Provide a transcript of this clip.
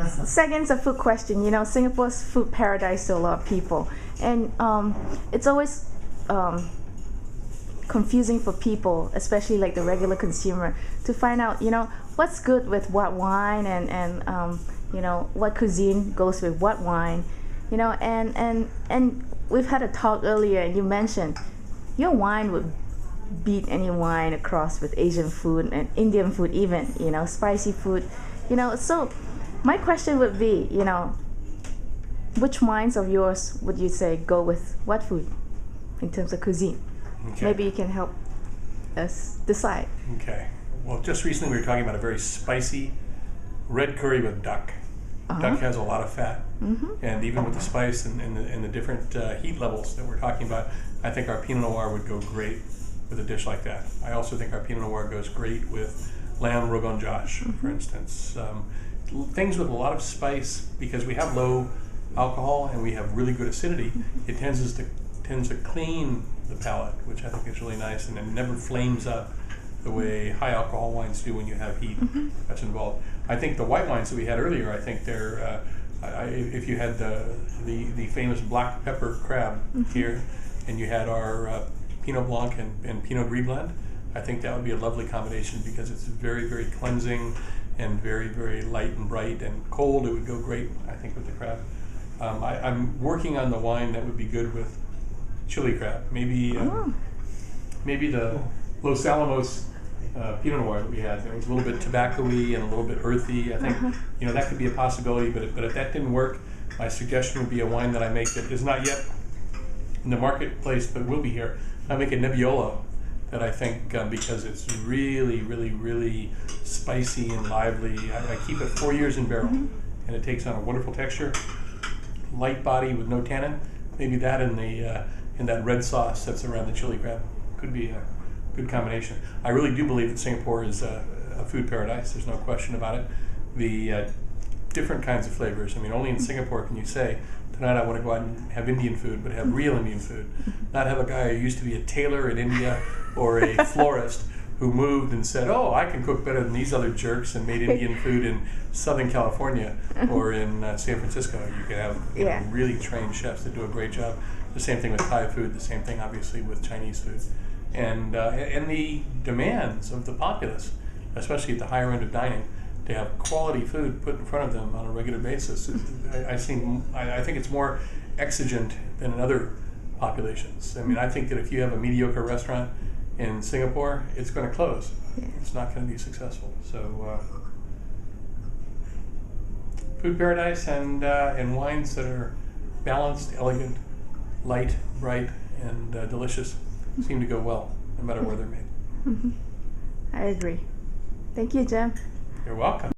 Second's a food question. You know, Singapore's food paradise to a lot of people, and it's always confusing for people, especially like the regular consumer, to find out, you know, what's good with what wine, and you know, what cuisine goes with what wine, you know, and we've had a talk earlier, and you mentioned your wine would beat any wine across with Asian food and Indian food even, you know, spicy food, you know. So my question would be, you know, which wines of yours would you say go with what food in terms of cuisine? Okay. Maybe you can help us decide. Okay. Well, just recently we were talking about a very spicy red curry with duck. Duck has a lot of fat, and even with the spice and the different heat levels that we're talking about, I think our Pinot Noir would go great with a dish like that. I also think our Pinot Noir goes great with lamb Rogan Josh, for instance. Things with a lot of spice, because we have low alcohol and we have really good acidity, it tends to clean the palate, which I think is really nice, and it never flames up the way high alcohol wines do when you have heat that's involved. I think the white wines that we had earlier, I think they're, if you had the famous black pepper crab here, and you had our Pinot Blanc and Pinot Gris blend, I think that would be a lovely combination, because it's very, very cleansing and very, very light and bright and cold. It would go great, I think, with the crab. I'm working on the wine that would be good with chili crab. Maybe the Los Alamos Pinot Noir that we had. It was a little bit tobacco-y and a little bit earthy. I think you know, that could be a possibility. But if that didn't work, my suggestion would be a wine that I make that is not yet in the marketplace, but will be here. I make a Nebbiolo that I think, because it's really, really, really spicy and lively. I keep it 4 years in barrel, and it takes on a wonderful texture, light body with no tannin. Maybe that in that red sauce that's around the chili crab could be a good combination. I really do believe that Singapore is a food paradise. There's no question about it. The different kinds of flavors. I mean, only in Singapore can you say, tonight I want to go out and have Indian food, but have real Indian food. Not have a guy who used to be a tailor in India or a florist who moved and said, oh, I can cook better than these other jerks, and made Indian food in Southern California or in San Francisco. You can have really trained chefs that do a great job. The same thing with Thai food, the same thing obviously with Chinese food. And the demands of the populace, especially at the higher end of dining, to have quality food put in front of them on a regular basis. I think it's more exigent than in other populations. I mean, I think that if you have a mediocre restaurant in Singapore, it's going to close. It's not going to be successful. So, food paradise and wines that are balanced, elegant, light, bright, and delicious seem to go well, no matter where they're made. I agree. Thank you, Jim. You're welcome.